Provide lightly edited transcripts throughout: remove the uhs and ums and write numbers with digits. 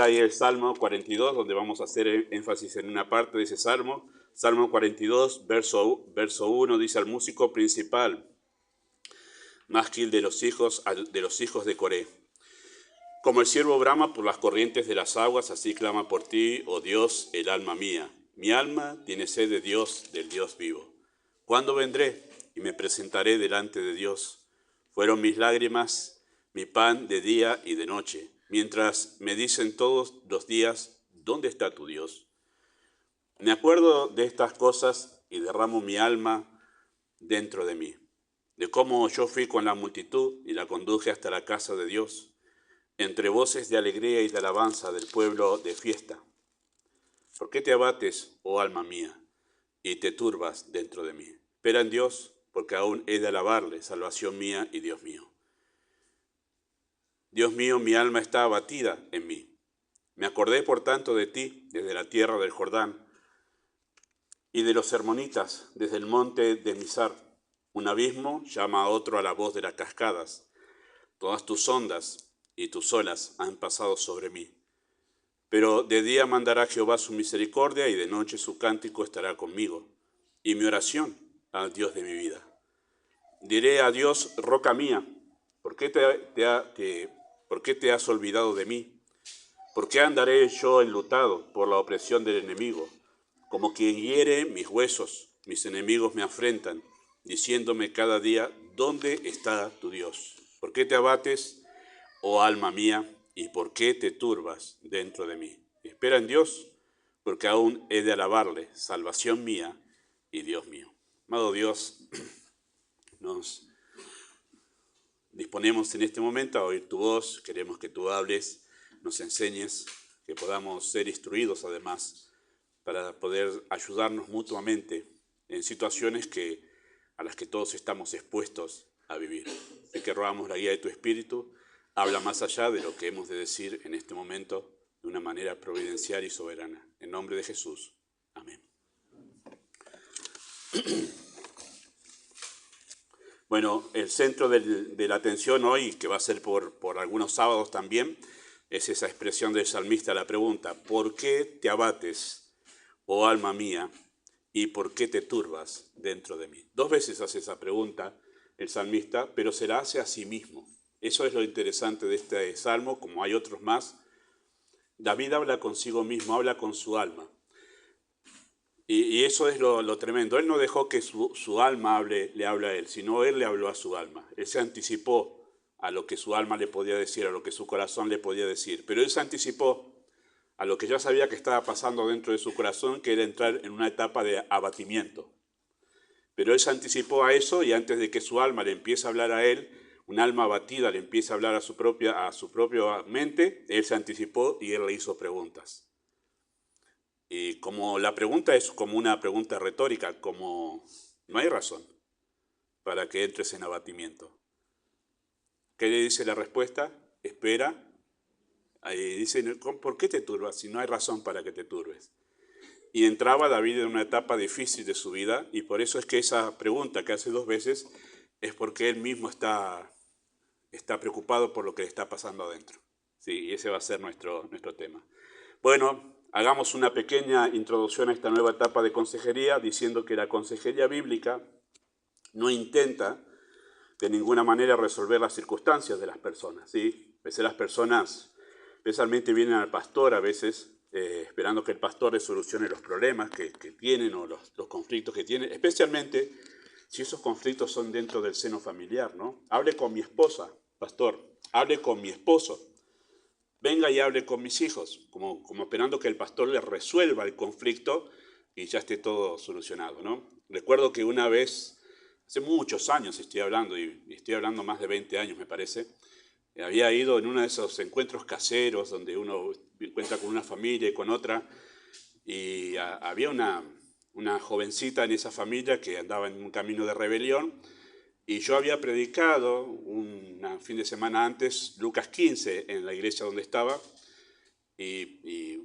Ahí el Salmo 42, donde vamos a hacer énfasis en una parte de ese Salmo. Salmo 42, verso 1, dice: al músico principal, másquil de los hijos de Coré. Como el ciervo brama por las corrientes de las aguas, así clama por ti, oh Dios, el alma mía. Mi alma tiene sed de Dios, del Dios vivo. ¿Cuándo vendré y me presentaré delante de Dios? Fueron mis lágrimas, mi pan de día y de noche, mientras me dicen todos los días: ¿dónde está tu Dios? Me acuerdo de estas cosas y derramo mi alma dentro de mí, de cómo yo fui con la multitud y la conduje hasta la casa de Dios, entre voces de alegría y de alabanza del pueblo de fiesta. ¿Por qué te abates, oh alma mía, y te turbas dentro de mí? Espera en Dios, porque aún he de alabarle, salvación mía y Dios mío. Dios mío, mi alma está abatida en mí. Me acordé, por tanto, de ti desde la tierra del Jordán y de los hermonitas desde el monte de Mizar. Un abismo llama a otro a la voz de las cascadas. Todas tus ondas y tus olas han pasado sobre mí. Pero de día mandará Jehová su misericordia y de noche su cántico estará conmigo, y mi oración al Dios de mi vida. Diré a Dios, roca mía, ¿por qué te has olvidado de mí? ¿Por qué andaré yo enlutado por la opresión del enemigo? Como quien hiere mis huesos, mis enemigos me afrentan, diciéndome cada día: ¿dónde está tu Dios? ¿Por qué te abates, oh alma mía, y por qué te turbas dentro de mí? Espera en Dios, porque aún he de alabarle, salvación mía y Dios mío. Amado Dios, nos disponemos en este momento a oír tu voz. Queremos que tú hables, nos enseñes, que podamos ser instruidos además, para poder ayudarnos mutuamente en situaciones a las que todos estamos expuestos a vivir. Así que rogamos la guía de tu Espíritu. Habla más allá de lo que hemos de decir en este momento, de una manera providencial y soberana. En nombre de Jesús. Amén. Bueno, el centro de la atención hoy, que va a ser por algunos sábados también, es esa expresión del salmista, la pregunta: ¿por qué te abates, oh alma mía, y por qué te turbas dentro de mí? Dos veces hace esa pregunta el salmista, pero se la hace a sí mismo. Eso es lo interesante de este salmo, como hay otros más. David habla consigo mismo, habla con su alma. Y eso es lo tremendo. Él no dejó que su alma le hable a él, sino él le habló a su alma. Él se anticipó a lo que su alma le podía decir, a lo que su corazón le podía decir. Pero él se anticipó a lo que ya sabía que estaba pasando dentro de su corazón, que era entrar en una etapa de abatimiento. Pero él se anticipó a eso, y antes de que su alma le empiece a hablar a él, un alma abatida le empieza a hablar a su propia mente, él se anticipó y él le hizo preguntas. Y como la pregunta es como una pregunta retórica, como no hay razón para que entres en abatimiento. ¿Qué le dice la respuesta? Espera. Ahí dice: ¿por qué te turbas si no hay razón para que te turbes? Y entraba David en una etapa difícil de su vida, y por eso es que esa pregunta que hace dos veces es porque él mismo está preocupado por lo que le está pasando adentro. Sí, y ese va a ser nuestro tema. Bueno, hagamos una pequeña introducción a esta nueva etapa de consejería, diciendo que la consejería bíblica no intenta de ninguna manera resolver las circunstancias de las personas, ¿sí? A veces las personas especialmente vienen al pastor a veces esperando que el pastor les solucione los problemas que tienen, o los conflictos que tienen, especialmente si esos conflictos son dentro del seno familiar, ¿no? Hable con mi esposa, pastor, hable con mi esposo, venga y hable con mis hijos, como esperando que el pastor les resuelva el conflicto y ya esté todo solucionado, ¿no? Recuerdo que una vez, hace muchos años estoy hablando, y estoy hablando más de 20 años me parece, había ido en uno de esos encuentros caseros donde uno encuentra con una familia y con otra, y había una jovencita en esa familia que andaba en un camino de rebelión, y yo había predicado un fin de semana antes Lucas 15 en la iglesia donde estaba, y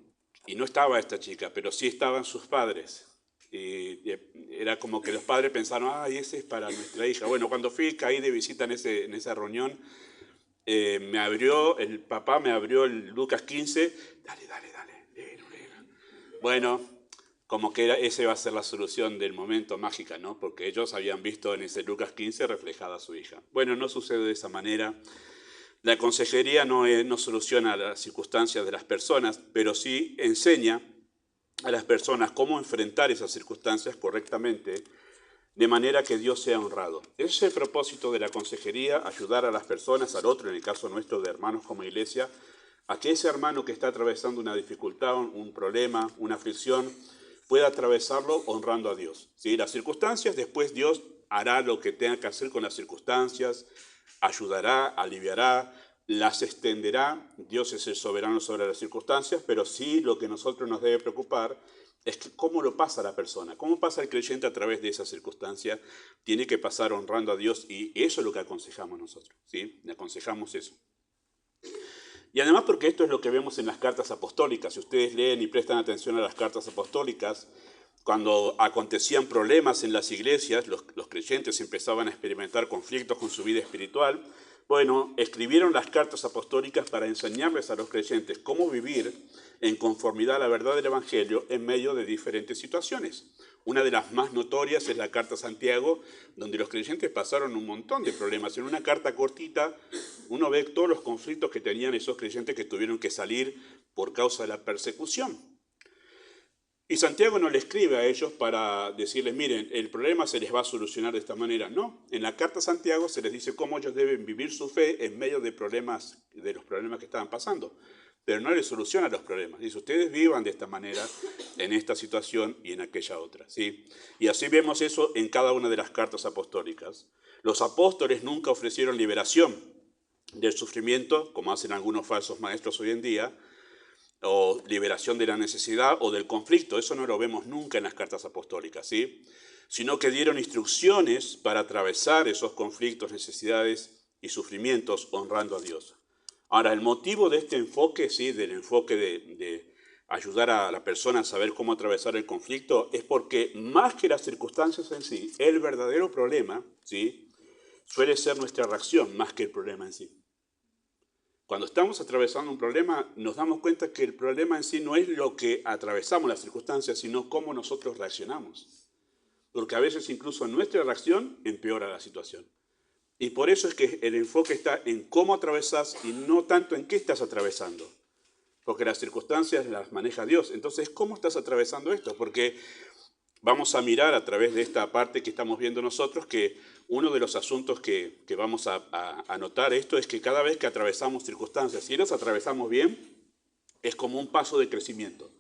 no estaba esta chica, pero sí estaban sus padres. Y era como que los padres pensaron: ese es para nuestra hija. Bueno, cuando caí de visita en esa reunión, el papá me abrió el Lucas 15, dale, léelo. Bueno, como que esa iba a ser la solución del momento mágica, ¿no? Porque ellos habían visto en ese Lucas 15 reflejada a su hija. Bueno, no sucede de esa manera. La consejería no soluciona las circunstancias de las personas, pero sí enseña a las personas cómo enfrentar esas circunstancias correctamente, de manera que Dios sea honrado. Ese es el propósito de la consejería, ayudar a las personas, al otro, en el caso nuestro de hermanos como iglesia, a que ese hermano que está atravesando una dificultad, un problema, una aflicción, pueda atravesarlo honrando a Dios. ¿Sí? Las circunstancias, después Dios hará lo que tenga que hacer con las circunstancias, ayudará, aliviará, las extenderá. Dios es el soberano sobre las circunstancias, pero sí lo que a nosotros nos debe preocupar es que cómo lo pasa la persona, cómo pasa el creyente a través de esa circunstancia. Tiene que pasar honrando a Dios y eso es lo que aconsejamos nosotros, ¿sí? Le aconsejamos eso. Y además porque esto es lo que vemos en las cartas apostólicas. Si ustedes leen y prestan atención a las cartas apostólicas, cuando acontecían problemas en las iglesias, los creyentes empezaban a experimentar conflictos con su vida espiritual. Bueno, escribieron las cartas apostólicas para enseñarles a los creyentes cómo vivir en conformidad a la verdad del Evangelio en medio de diferentes situaciones. Una de las más notorias es la carta a Santiago, donde los creyentes pasaron un montón de problemas. En una carta cortita, uno ve todos los conflictos que tenían esos creyentes que tuvieron que salir por causa de la persecución. Y Santiago no le escribe a ellos para decirles, miren, el problema se les va a solucionar de esta manera. No, en la carta a Santiago se les dice cómo ellos deben vivir su fe en medio de los problemas que estaban pasando. Pero no les soluciona los problemas. Dice, ustedes vivan de esta manera, en esta situación y en aquella otra. ¿Sí? Y así vemos eso en cada una de las cartas apostólicas. Los apóstoles nunca ofrecieron liberación del sufrimiento, como hacen algunos falsos maestros hoy en día, o liberación de la necesidad o del conflicto. Eso no lo vemos nunca en las cartas apostólicas, ¿sí? Sino que dieron instrucciones para atravesar esos conflictos, necesidades y sufrimientos honrando a Dios. Ahora, el motivo de este enfoque, ¿sí? Del enfoque de ayudar a la persona a saber cómo atravesar el conflicto, es porque más que las circunstancias en sí, el verdadero problema, ¿sí? Suele ser nuestra reacción más que el problema en sí. Cuando estamos atravesando un problema, nos damos cuenta que el problema en sí no es lo que atravesamos las circunstancias, sino cómo nosotros reaccionamos. Porque a veces incluso nuestra reacción empeora la situación. Y por eso es que el enfoque está en cómo atravesas y no tanto en qué estás atravesando. Porque las circunstancias las maneja Dios. Entonces, ¿cómo estás atravesando esto? Porque vamos a mirar a través de esta parte que estamos viendo nosotros que uno de los asuntos que vamos a notar esto es que cada vez que atravesamos circunstancias, si las atravesamos bien, es como un paso de crecimiento.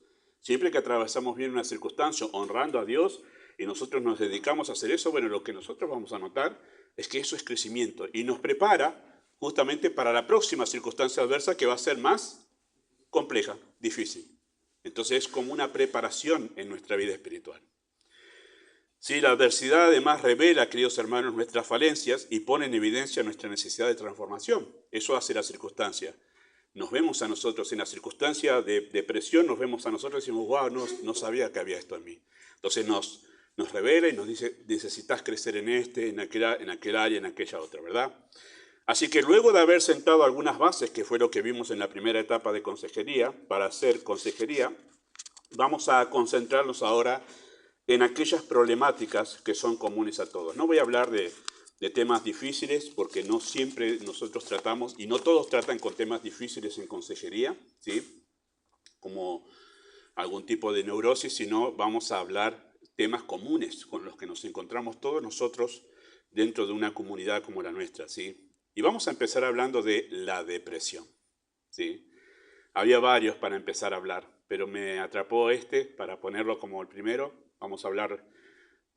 Siempre que atravesamos bien una circunstancia honrando a Dios y nosotros nos dedicamos a hacer eso, bueno, lo que nosotros vamos a notar es que eso es crecimiento y nos prepara justamente para la próxima circunstancia adversa que va a ser más compleja, difícil. Entonces es como una preparación en nuestra vida espiritual. Sí, la adversidad además revela, queridos hermanos, nuestras falencias y pone en evidencia nuestra necesidad de transformación. Eso hace la circunstancia. Nos vemos a nosotros en la circunstancia de presión, nos vemos a nosotros y decimos, wow, no sabía que había esto en mí. Entonces nos revela y nos dice, necesitas crecer en en aquel área, en aquella otra, ¿verdad? Así que luego de haber sentado algunas bases, que fue lo que vimos en la primera etapa de consejería, para hacer consejería, vamos a concentrarnos ahora en aquellas problemáticas que son comunes a todos. No voy a hablar de temas difíciles porque no siempre nosotros tratamos, y no todos tratan con temas difíciles en consejería, ¿sí? Como algún tipo de neurosis, sino vamos a hablar temas comunes con los que nos encontramos todos nosotros dentro de una comunidad como la nuestra, ¿sí? Y vamos a empezar hablando de la depresión, ¿sí? Había varios para empezar a hablar, pero me atrapó para ponerlo como el primero. Vamos a hablar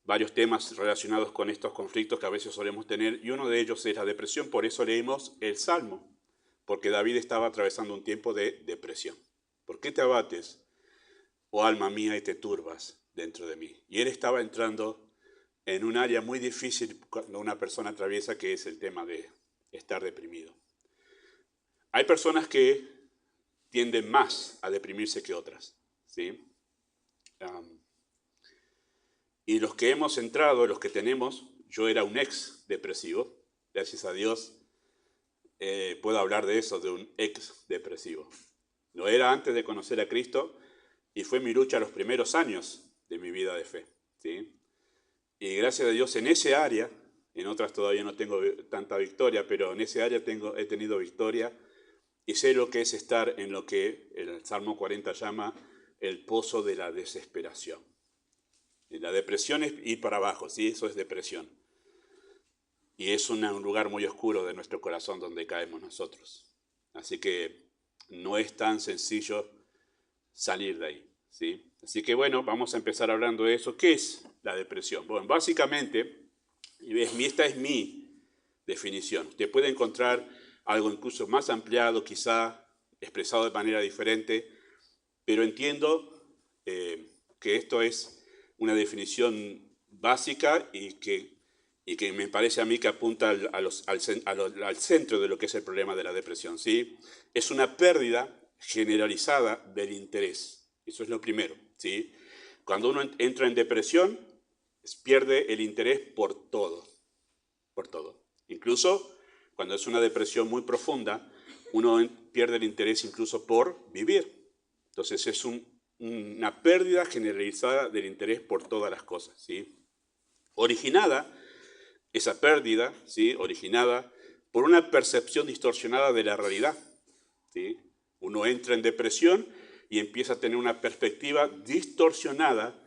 varios temas relacionados con estos conflictos que a veces solemos tener, y uno de ellos es la depresión. Por eso leímos el Salmo, porque David estaba atravesando un tiempo de depresión. ¿Por qué te abates, oh alma mía, y te turbas dentro de mí? Y él estaba entrando en un área muy difícil cuando una persona atraviesa, que es el tema de estar deprimido. Hay personas que tienden más a deprimirse que otras, ¿sí? Y los que hemos entrado, los que tenemos, yo era un ex depresivo, gracias a Dios, puedo hablar de eso, de un ex depresivo. Lo era antes de conocer a Cristo y fue mi lucha los primeros años de mi vida de fe, ¿sí? Y gracias a Dios en ese área, en otras todavía no tengo tanta victoria, pero en ese área he tenido victoria y sé lo que es estar en lo que el Salmo 40 llama el pozo de la desesperación. Y la depresión es ir para abajo, ¿sí? Eso es depresión. Y es un lugar muy oscuro de nuestro corazón donde caemos nosotros. Así que no es tan sencillo salir de ahí, ¿sí? Así que bueno, vamos a empezar hablando de eso. ¿Qué es la depresión? Bueno, básicamente, esta es mi definición. Usted puede encontrar algo incluso más ampliado, quizá expresado de manera diferente, pero entiendo que esto es una definición básica y que me parece a mí que apunta al centro de lo que es el problema de la depresión, ¿sí? Es una pérdida generalizada del interés. Eso es lo primero, ¿sí? Cuando uno entra en depresión, pierde el interés por todo, por todo. Incluso cuando es una depresión muy profunda, uno pierde el interés incluso por vivir. Entonces es una pérdida generalizada del interés por todas las cosas, ¿sí? Esa pérdida, ¿sí? Originada por una percepción distorsionada de la realidad, ¿sí? Uno entra en depresión y empieza a tener una perspectiva distorsionada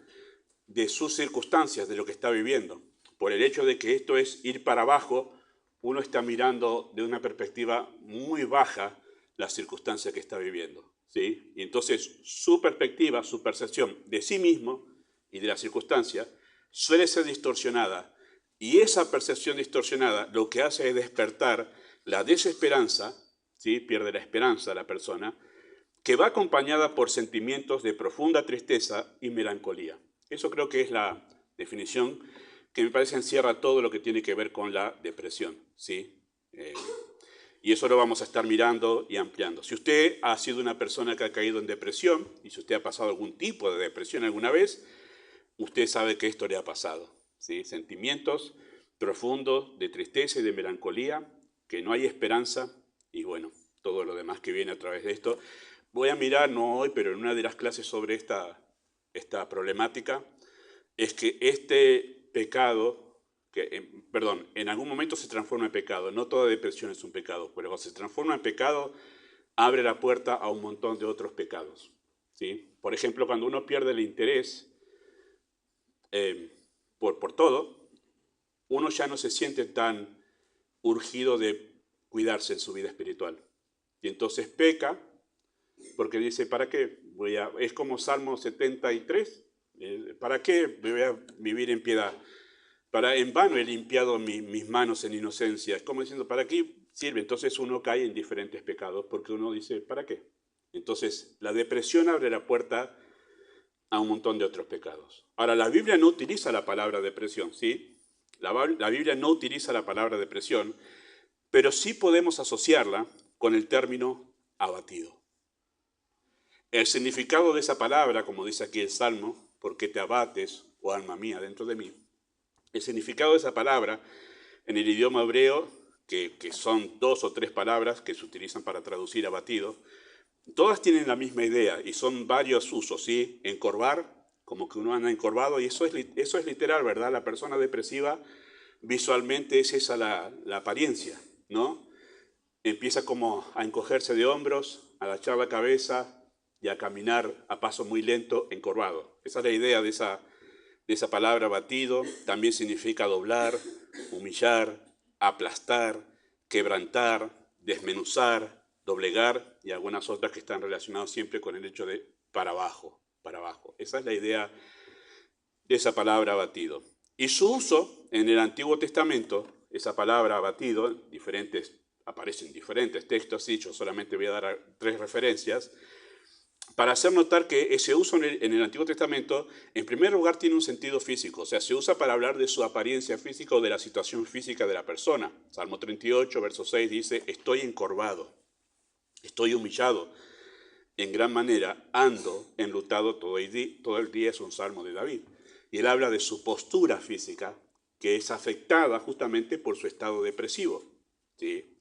de sus circunstancias, de lo que está viviendo. Por el hecho de que esto es ir para abajo, uno está mirando de una perspectiva muy baja las circunstancias que está viviendo, ¿sí? Y entonces su perspectiva, su percepción de sí mismo y de la circunstancia suele ser distorsionada. Y esa percepción distorsionada lo que hace es despertar la desesperanza, ¿sí? Pierde la esperanza la persona, que va acompañada por sentimientos de profunda tristeza y melancolía. Eso creo que es la definición que me parece encierra todo lo que tiene que ver con la depresión, ¿sí? Y eso lo vamos a estar mirando y ampliando. Si usted ha sido una persona que ha caído en depresión, y si usted ha pasado algún tipo de depresión alguna vez, usted sabe que esto le ha pasado, ¿sí? Sentimientos profundos de tristeza y de melancolía, que no hay esperanza, y bueno, todo lo demás que viene a través de esto. Voy a mirar, no hoy, pero en una de las clases sobre esta problemática, es que este pecado, en algún momento se transforma en pecado. No toda depresión es un pecado, pero cuando se transforma en pecado, abre la puerta a un montón de otros pecados, ¿sí? Por ejemplo, cuando uno pierde el interés por todo, uno ya no se siente tan urgido de cuidarse en su vida espiritual. Y entonces peca porque dice, ¿para qué? Es como Salmo 73, ¿para qué voy a vivir en piedad? En vano he limpiado mis manos en inocencia. Es como diciendo, ¿para qué sirve? Entonces uno cae en diferentes pecados porque uno dice, ¿para qué? Entonces la depresión abre la puerta a un montón de otros pecados. Ahora, la Biblia no utiliza la palabra depresión, ¿sí? La Biblia no utiliza la palabra depresión, pero sí podemos asociarla con el término abatido. El significado de esa palabra, como dice aquí el Salmo, ¿por qué te abates, oh alma mía, dentro de mí? El significado de esa palabra en el idioma hebreo, que son 2 o 3 palabras que se utilizan para traducir abatido, todas tienen la misma idea y son varios usos, ¿sí? Encorvar, como que uno anda encorvado, y eso es literal, ¿verdad? La persona depresiva visualmente es esa la apariencia, ¿no? Empieza como a encogerse de hombros, a agachar la cabeza y a caminar a paso muy lento, encorvado. Esa es la idea de esa palabra abatido. También significa doblar, humillar, aplastar, quebrantar, desmenuzar, doblegar y algunas otras que están relacionadas siempre con el hecho de para abajo, para abajo. Esa es la idea de esa palabra abatido. Y su uso en el Antiguo Testamento, esa palabra abatido, aparece en diferentes textos, sí, yo solamente voy a dar 3 referencias, para hacer notar que ese uso en el Antiguo Testamento, en primer lugar, tiene un sentido físico, o sea, se usa para hablar de su apariencia física o de la situación física de la persona. Salmo 38, verso 6 dice, estoy encorvado, estoy humillado, en gran manera ando enlutado todo el día, es un salmo de David. Y él habla de su postura física, que es afectada justamente por su estado depresivo, ¿sí?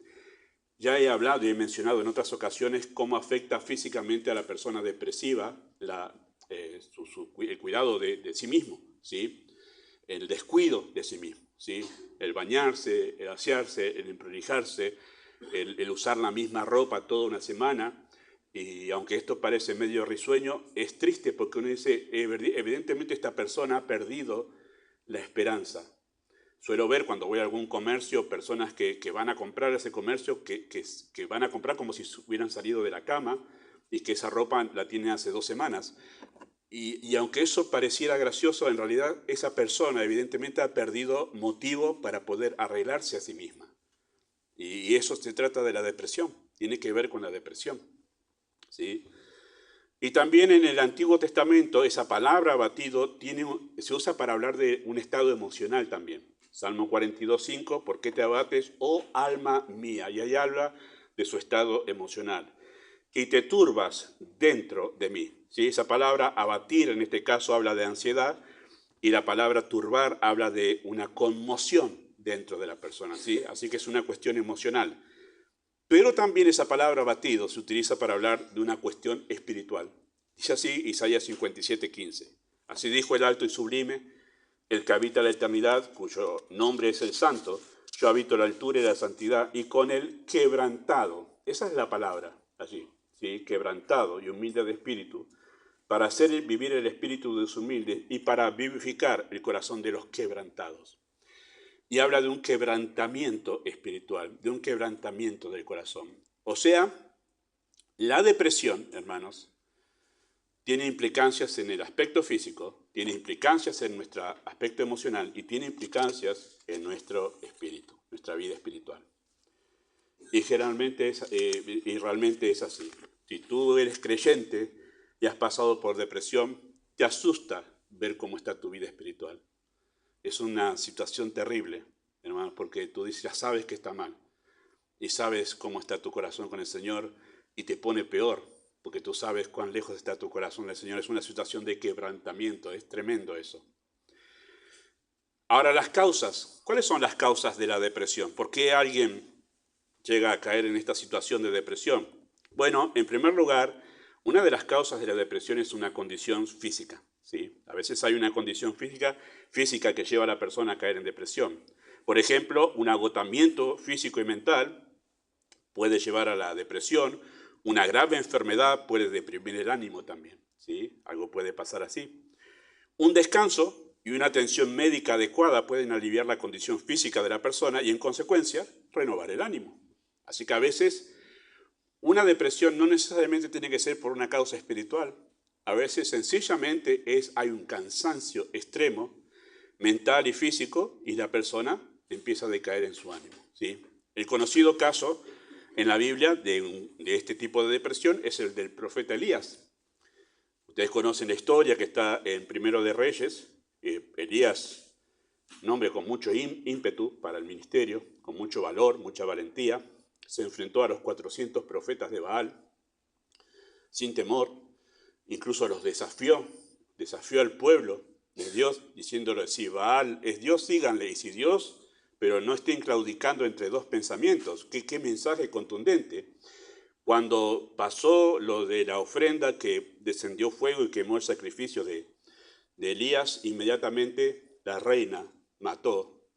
Ya he hablado y he mencionado en otras ocasiones cómo afecta físicamente a la persona depresiva el cuidado de sí mismo, ¿sí? El descuido de sí mismo, ¿sí? El bañarse, el asearse, el emprolijarse, el usar la misma ropa toda una semana. Y aunque esto parece medio risueño, es triste porque uno dice, evidentemente esta persona ha perdido la esperanza. Suelo ver cuando voy a algún comercio personas que van a comprar a ese comercio, que van a comprar como si hubieran salido de la cama y que esa ropa la tienen hace 2 semanas. Y aunque eso pareciera gracioso, en realidad esa persona evidentemente ha perdido motivo para poder arreglarse a sí misma. Y eso se trata de la depresión, tiene que ver con la depresión, ¿sí? Y también en el Antiguo Testamento esa palabra abatido se usa para hablar de un estado emocional también. Salmo 42:5, ¿por qué te abates, oh alma mía? Y ahí habla de su estado emocional. Y te turbas dentro de mí. ¿Sí? Esa palabra abatir en este caso habla de ansiedad y la palabra turbar habla de una conmoción dentro de la persona. ¿Sí? Así que es una cuestión emocional. Pero también esa palabra abatido se utiliza para hablar de una cuestión espiritual. Dice así Isaías 57:15. Así dijo el alto y sublime, el que habita la eternidad, cuyo nombre es el Santo, yo habito la altura y la santidad, y con el quebrantado, esa es la palabra allí, ¿sí? Quebrantado y humilde de espíritu, para hacer vivir el espíritu de los humildes y para vivificar el corazón de los quebrantados. Y habla de un quebrantamiento espiritual, de un quebrantamiento del corazón. O sea, la depresión, hermanos, tiene implicancias en el aspecto físico, tiene implicancias en nuestro aspecto emocional y tiene implicancias en nuestro espíritu, nuestra vida espiritual. Y realmente es así. Si tú eres creyente y has pasado por depresión, te asusta ver cómo está tu vida espiritual. Es una situación terrible, hermanos, porque tú dices, ya sabes que está mal y sabes cómo está tu corazón con el Señor y te pone peor, porque tú sabes cuán lejos está tu corazón del Señor. Es una situación de quebrantamiento, es tremendo eso. Ahora, las causas. ¿Cuáles son las causas de la depresión? ¿Por qué alguien llega a caer en esta situación de depresión? Bueno, en primer lugar, una de las causas de la depresión es una condición física, ¿sí? A veces hay una condición física que lleva a la persona a caer en depresión. Por ejemplo, un agotamiento físico y mental puede llevar a la depresión. Una grave enfermedad puede deprimir el ánimo también, ¿sí? Algo puede pasar así. Un descanso y una atención médica adecuada pueden aliviar la condición física de la persona y, en consecuencia, renovar el ánimo. Así que a veces una depresión no necesariamente tiene que ser por una causa espiritual. A veces sencillamente hay un cansancio extremo mental y físico y la persona empieza a decaer en su ánimo, ¿sí? El conocido caso en la Biblia de este tipo de depresión es el del profeta Elías. Ustedes conocen la historia que está en Primero de Reyes. Elías, un hombre con mucho ímpetu para el ministerio, con mucho valor, mucha valentía, se enfrentó a los 400 profetas de Baal sin temor, incluso los desafió al pueblo de Dios, diciéndole, si Baal es Dios, síganle, y si Dios, pero no estén claudicando entre dos pensamientos. ¿Qué mensaje contundente? Cuando pasó lo de la ofrenda que descendió fuego y quemó el sacrificio de Elías, inmediatamente la reina mató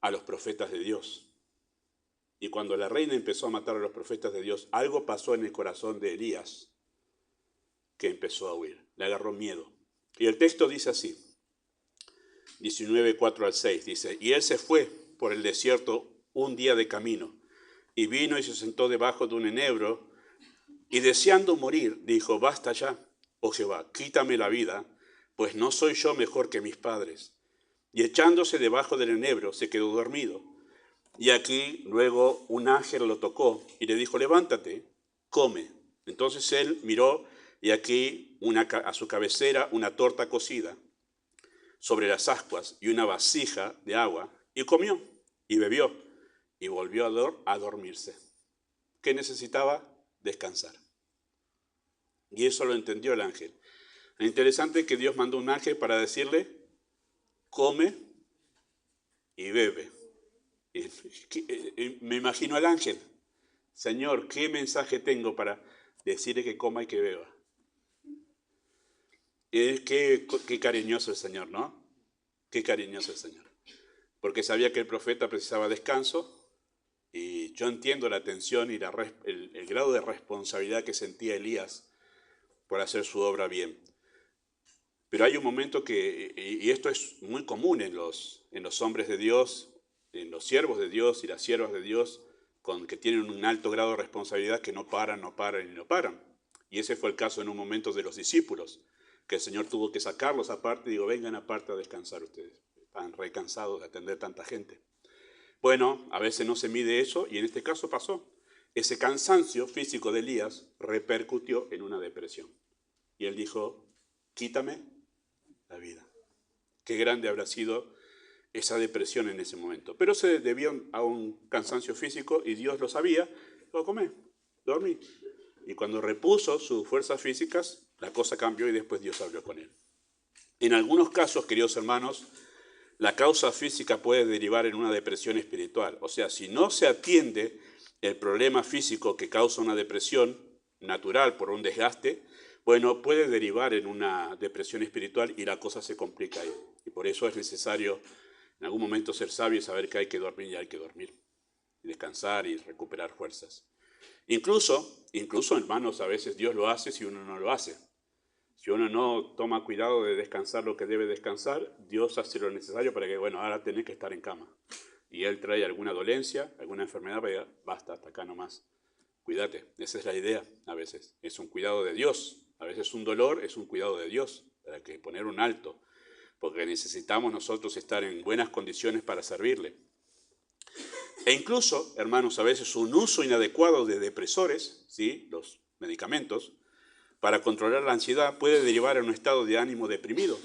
a los profetas de Dios. Y cuando la reina empezó a matar a los profetas de Dios, algo pasó en el corazón de Elías que empezó a huir. Le agarró miedo. Y el texto dice así, 19:4-6, dice, y él se fue por el desierto un día de camino, y vino y se sentó debajo de un enebro, y deseando morir, dijo, basta ya, oh Jehová, quítame la vida, pues no soy yo mejor que mis padres. Y echándose debajo del enebro, se quedó dormido. Y aquí luego un ángel lo tocó y le dijo, levántate, come. Entonces él miró y aquí a su cabecera una torta cocida sobre las ascuas y una vasija de agua, y comió y bebió y volvió a dormirse. ¿Qué necesitaba? Descansar. Y eso lo entendió el ángel. Es interesante que Dios mandó un ángel para decirle, come y bebe. Me imagino al ángel Señor, ¿qué mensaje tengo para decirle que coma y que beba? Qué cariñoso el Señor, ¿no? Qué cariñoso el Señor. Porque sabía que el profeta precisaba descanso, y yo entiendo la tensión y el grado de responsabilidad que sentía Elías por hacer su obra bien. Pero hay un momento y esto es muy común en los hombres de Dios, en los siervos de Dios y las siervas de Dios, que tienen un alto grado de responsabilidad, que no paran y no paran. Y ese fue el caso en un momento de los discípulos, que el Señor tuvo que sacarlos aparte y digo, vengan aparte a descansar ustedes. Están recansados de atender tanta gente. Bueno, a veces no se mide eso y en este caso pasó. Ese cansancio físico de Elías repercutió en una depresión. Y él dijo, quítame la vida. Qué grande habrá sido esa depresión en ese momento. Pero se debió a un cansancio físico y Dios lo sabía. Dijo, comé, dormí. Y cuando repuso sus fuerzas físicas, la cosa cambió y después Dios habló con él. En algunos casos, queridos hermanos, la causa física puede derivar en una depresión espiritual. O sea, si no se atiende el problema físico que causa una depresión natural por un desgaste, bueno, puede derivar en una depresión espiritual y la cosa se complica ahí. Y por eso es necesario en algún momento ser sabio y saber que hay que dormir y hay que dormir. Y descansar y recuperar fuerzas. Incluso, hermanos, a veces Dios lo hace si uno no lo hace. Si uno no toma cuidado de descansar lo que debe descansar, Dios hace lo necesario para que, bueno, ahora tenés que estar en cama. Y Él trae alguna dolencia, alguna enfermedad, para que basta, hasta acá nomás. Cuídate, esa es la idea a veces. Es un cuidado de Dios. A veces un dolor es un cuidado de Dios, para que poner un alto. Porque necesitamos nosotros estar en buenas condiciones para servirle. E incluso, hermanos, a veces un uso inadecuado de depresores, ¿sí? Los medicamentos, para controlar la ansiedad puede derivar en un estado de ánimo deprimido.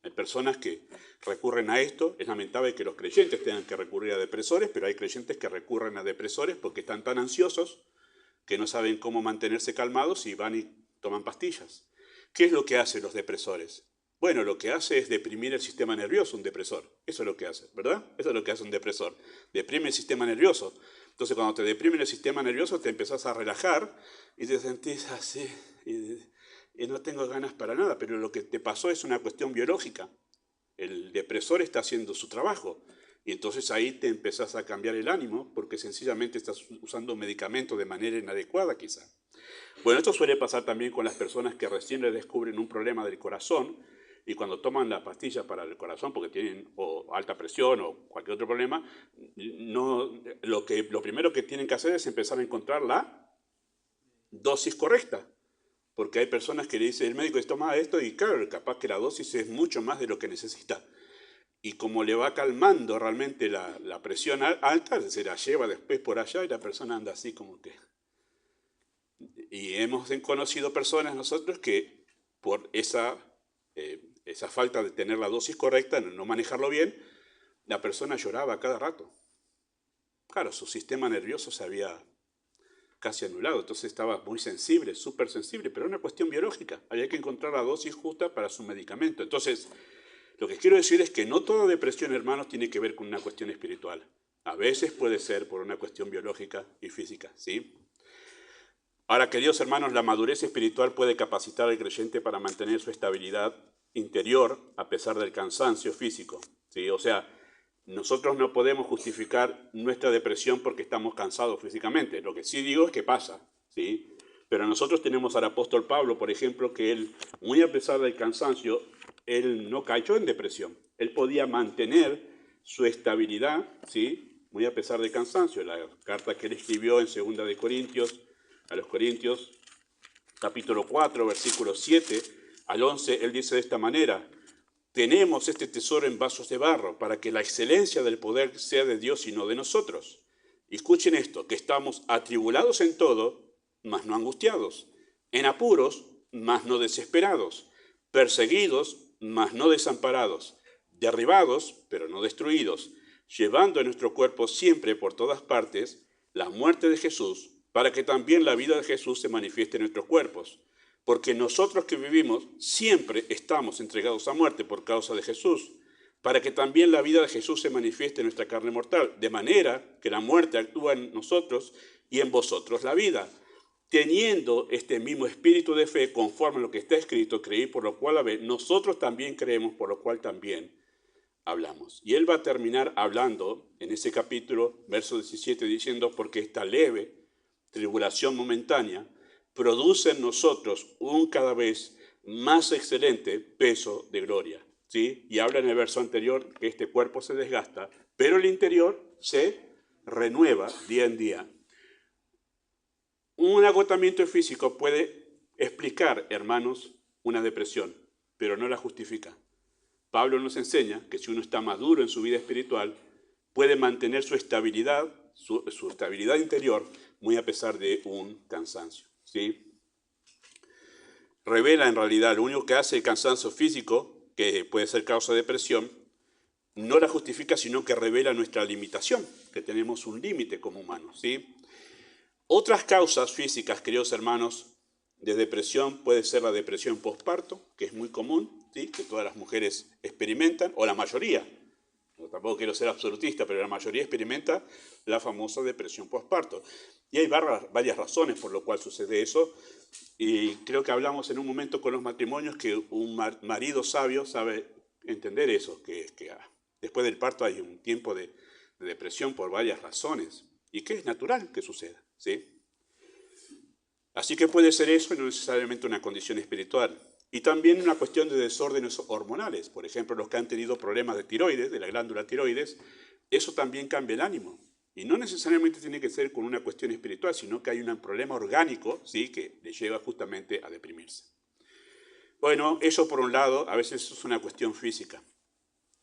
Hay personas que recurren a esto. Es lamentable que los creyentes tengan que recurrir a depresores, pero hay creyentes que recurren a depresores porque están tan ansiosos que no saben cómo mantenerse calmados y van y toman pastillas. ¿Qué es lo que hacen los depresores? Bueno, lo que hace es deprimir el sistema nervioso, un depresor. Eso es lo que hace, ¿verdad? Eso es lo que hace un depresor. Deprime el sistema nervioso. Entonces, cuando te deprime el sistema nervioso, te empezás a relajar y te sentís así y no tengo ganas para nada. Pero lo que te pasó es una cuestión biológica. El depresor está haciendo su trabajo. Y entonces ahí te empezás a cambiar el ánimo porque sencillamente estás usando medicamentos de manera inadecuada quizá. Bueno, esto suele pasar también con las personas que recién les descubren un problema del corazón y cuando toman la pastilla para el corazón porque tienen o alta presión o cualquier otro problema, lo primero que tienen que hacer es empezar a encontrar la dosis correcta. Porque hay personas que le dicen, el médico toma esto y claro, capaz que la dosis es mucho más de lo que necesita. Y como le va calmando realmente la presión alta, se la lleva después por allá y la persona anda así como que... Y hemos conocido personas nosotros que por esa falta de tener la dosis correcta, no manejarlo bien, la persona lloraba cada rato. Claro, su sistema nervioso se había casi anulado, entonces estaba muy sensible, súper sensible, pero era una cuestión biológica. Había que encontrar la dosis justa para su medicamento. Entonces, lo que quiero decir es que no toda depresión, hermanos, tiene que ver con una cuestión espiritual. A veces puede ser por una cuestión biológica y física, ¿sí? Ahora, queridos hermanos, la madurez espiritual puede capacitar al creyente para mantener su estabilidad interior a pesar del cansancio físico, ¿sí? O sea, nosotros no podemos justificar nuestra depresión porque estamos cansados físicamente. Lo que sí digo es que pasa, ¿sí? Pero nosotros tenemos al apóstol Pablo, por ejemplo, que él, muy a pesar del cansancio, él no cayó en depresión. Él podía mantener su estabilidad, ¿sí? Muy a pesar del cansancio. La carta que él escribió en 2 de Corintios, a los Corintios, capítulo 4, versículos 7 al 11, él dice de esta manera: tenemos este tesoro en vasos de barro, para que la excelencia del poder sea de Dios y no de nosotros. Y escuchen esto, que estamos atribulados en todo, mas no angustiados, en apuros, mas no desesperados, perseguidos, mas no desamparados, derribados, pero no destruidos, llevando en nuestro cuerpo siempre por todas partes la muerte de Jesús, para que también la vida de Jesús se manifieste en nuestros cuerpos. Porque nosotros que vivimos siempre estamos entregados a muerte por causa de Jesús, para que también la vida de Jesús se manifieste en nuestra carne mortal, de manera que la muerte actúa en nosotros y en vosotros la vida. Teniendo este mismo espíritu de fe, conforme a lo que está escrito, creí por lo cual nosotros también creemos, por lo cual también hablamos. Y él va a terminar hablando en ese capítulo, verso 17, diciendo, porque esta leve tribulación momentánea produce en nosotros un cada vez más excelente peso de gloria. ¿Sí? Y habla en el verso anterior que este cuerpo se desgasta, pero el interior se renueva día en día. Un agotamiento físico puede explicar, hermanos, una depresión, pero no la justifica. Pablo nos enseña que si uno está maduro en su vida espiritual, puede mantener su estabilidad interior, muy a pesar de un cansancio. ¿Sí? Revela en realidad, lo único que hace el cansancio físico, que puede ser causa de depresión, no la justifica, sino que revela nuestra limitación, que tenemos un límite como humanos. ¿Sí? Otras causas físicas, queridos hermanos, de depresión puede ser la depresión postparto, que es muy común, ¿sí? Que todas las mujeres experimentan, o la mayoría. No, tampoco quiero ser absolutista, pero la mayoría experimenta la famosa depresión postparto. Y hay varias razones por lo cual sucede eso. Y creo que hablamos en un momento con los matrimonios que un marido sabio sabe entender eso, que después del parto hay un tiempo de depresión por varias razones. Y que es natural que suceda. ¿Sí? Así que puede ser eso y no necesariamente una condición espiritual. Y también una cuestión de desórdenes hormonales. Por ejemplo, los que han tenido problemas de tiroides, de la glándula tiroides, eso también cambia el ánimo. Y no necesariamente tiene que ser con una cuestión espiritual, sino que hay un problema orgánico, ¿sí?, que le lleva justamente a deprimirse. Bueno, eso por un lado, a veces es una cuestión física.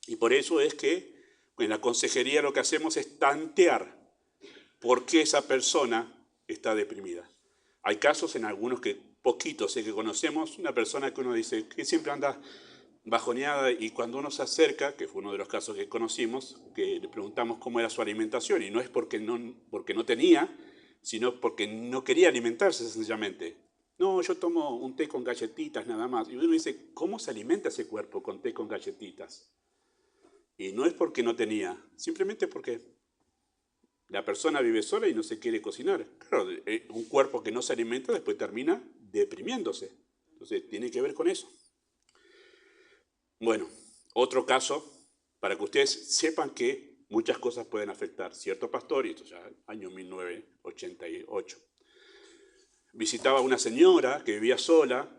Y por eso es que en la consejería lo que hacemos es tantear por qué esa persona está deprimida. Hay casos en algunos que poquitos que conocemos, una persona que uno dice que siempre anda bajoneada y cuando uno se acerca, que fue uno de los casos que conocimos, que le preguntamos cómo era su alimentación y no es porque no tenía, sino porque no quería alimentarse sencillamente. No, yo tomo un té con galletitas nada más. Y uno dice, ¿cómo se alimenta ese cuerpo con té con galletitas? Y no es porque no tenía, simplemente porque la persona vive sola y no se quiere cocinar. Claro, un cuerpo que no se alimenta después termina deprimiéndose. Entonces, tiene que ver con eso. Bueno, otro caso, para que ustedes sepan que muchas cosas pueden afectar. Cierto pastor, y esto ya año 1988, visitaba a una señora que vivía sola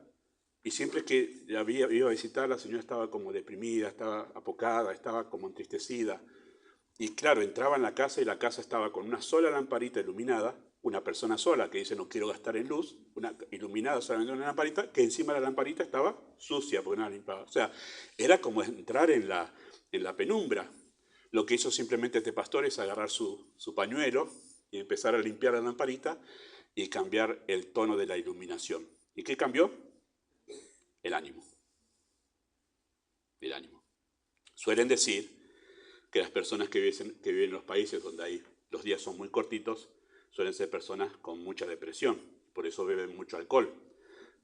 y siempre que iba a visitar, la señora estaba como deprimida, estaba apocada, estaba como entristecida. Y claro, entraba en la casa y la casa estaba con una sola lamparita iluminada, una persona sola que dice no quiero gastar en luz, iluminada solamente una lamparita, que encima de la lamparita estaba sucia porque no la limpiaba. O sea, era como entrar en la penumbra. Lo que hizo simplemente este pastor es agarrar su pañuelo y empezar a limpiar la lamparita y cambiar el tono de la iluminación. ¿Y qué cambió? El ánimo. El ánimo. Suelen decir que las personas que viven en los países donde los días son muy cortitos suelen ser personas con mucha depresión. Por eso beben mucho alcohol,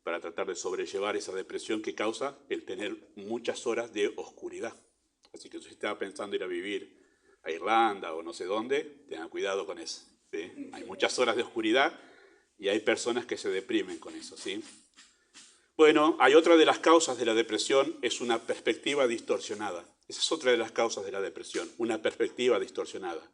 para tratar de sobrellevar esa depresión que causa el tener muchas horas de oscuridad. Así que si estaba pensando ir a vivir a Irlanda o no sé dónde, tengan cuidado con eso. ¿Sí? Hay muchas horas de oscuridad y hay personas que se deprimen con eso. ¿Sí? Bueno, hay otra de las causas de la depresión, es una perspectiva distorsionada. Esa es otra de las causas de la depresión, una perspectiva distorsionada.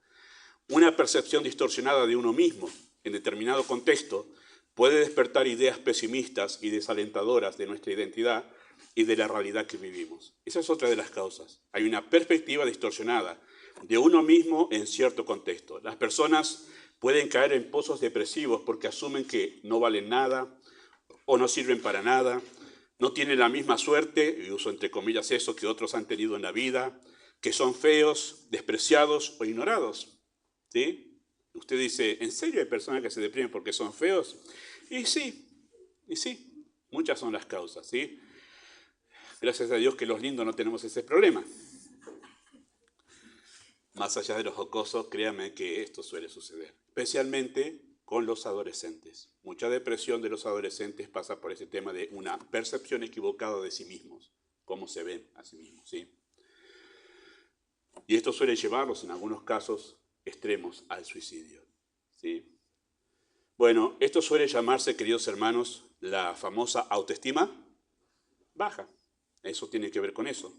Una percepción distorsionada de uno mismo en determinado contexto puede despertar ideas pesimistas y desalentadoras de nuestra identidad y de la realidad que vivimos. Esa es otra de las causas. Hay una perspectiva distorsionada de uno mismo en cierto contexto. Las personas pueden caer en pozos depresivos porque asumen que no valen nada o no sirven para nada, no tienen la misma suerte, y uso entre comillas eso, que otros han tenido en la vida, que son feos, despreciados o ignorados. ¿Sí? Usted dice, ¿en serio hay personas que se deprimen porque son feos? Y sí, muchas son las causas, ¿sí? Gracias a Dios que los lindos no tenemos ese problema. Más allá de los jocosos, créanme que esto suele suceder, especialmente con los adolescentes. Mucha depresión de los adolescentes pasa por ese tema de una percepción equivocada de sí mismos, cómo se ven a sí mismos, ¿sí? Y esto suele llevarlos, en algunos casos extremos, al suicidio, ¿sí? Bueno, esto suele llamarse, queridos hermanos, la famosa autoestima baja. Eso tiene que ver con eso.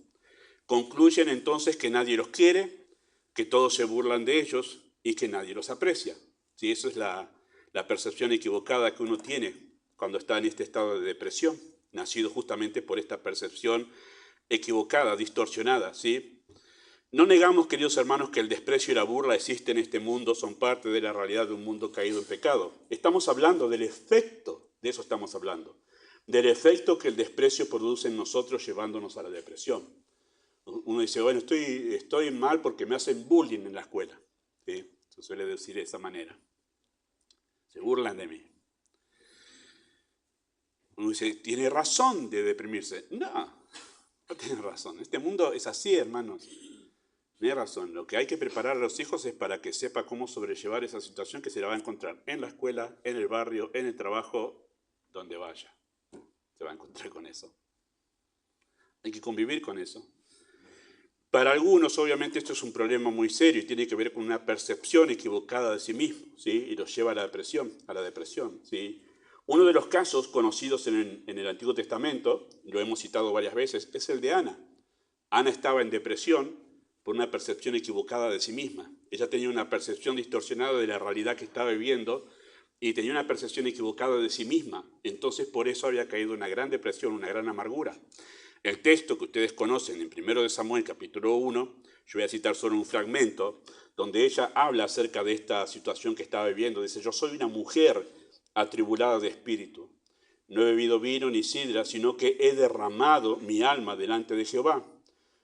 Concluyen entonces que nadie los quiere, que todos se burlan de ellos y que nadie los aprecia. ¿Sí? Esa es la percepción equivocada que uno tiene cuando está en este estado de depresión, nacido justamente por esta percepción equivocada, distorsionada. ¿Sí? No negamos, queridos hermanos, que el desprecio y la burla existen en este mundo, son parte de la realidad de un mundo caído en pecado. Estamos hablando del efecto, de eso estamos hablando, del efecto que el desprecio produce en nosotros llevándonos a la depresión. Uno dice, bueno, estoy mal porque me hacen bullying en la escuela. ¿Sí? Se suele decir de esa manera. Se burlan de mí. Uno dice, ¿tiene razón de deprimirse? No tiene razón. Este mundo es así, hermanos. Tiene razón. Lo que hay que preparar a los hijos es para que sepa cómo sobrellevar esa situación que se la va a encontrar en la escuela, en el barrio, en el trabajo, donde vaya. Se va a encontrar con eso. Hay que convivir con eso. Para algunos, obviamente, esto es un problema muy serio y tiene que ver con una percepción equivocada de sí mismo, ¿sí? Y los lleva a la depresión, ¿sí? Uno de los casos conocidos en el Antiguo Testamento, lo hemos citado varias veces, es el de Ana. Ana estaba en depresión por una percepción equivocada de sí misma. Ella tenía una percepción distorsionada de la realidad que estaba viviendo y tenía una percepción equivocada de sí misma. Entonces, por eso había caído en una gran depresión, una gran amargura. El texto que ustedes conocen en 1 de Samuel, capítulo 1, yo voy a citar solo un fragmento, donde ella habla acerca de esta situación que estaba viviendo. Dice, yo soy una mujer atribulada de espíritu. No he bebido vino ni sidra, sino que he derramado mi alma delante de Jehová.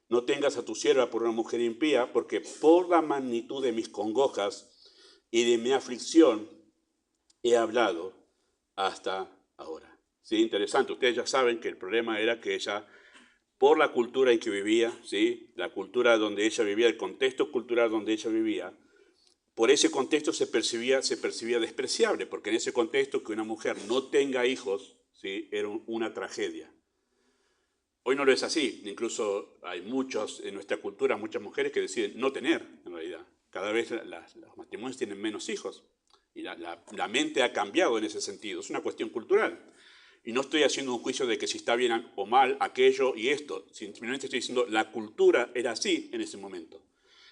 No tengas a tu sierva por una mujer impía, porque por la magnitud de mis congojas y de mi aflicción he hablado hasta ahora. Sí, interesante. Ustedes ya saben que el problema era que ella, por la cultura en que vivía, ¿sí? La cultura donde ella vivía, el contexto cultural donde ella vivía, por ese contexto se percibía despreciable, porque en ese contexto que una mujer no tenga hijos, ¿sí? Era una tragedia. Hoy no lo es así, incluso hay en nuestra cultura, muchas mujeres que deciden no tener, en realidad. Cada vez los matrimonios tienen menos hijos y la mente ha cambiado en ese sentido, es una cuestión cultural. Y no estoy haciendo un juicio de que si está bien o mal aquello y esto, simplemente estoy diciendo la cultura era así en ese momento.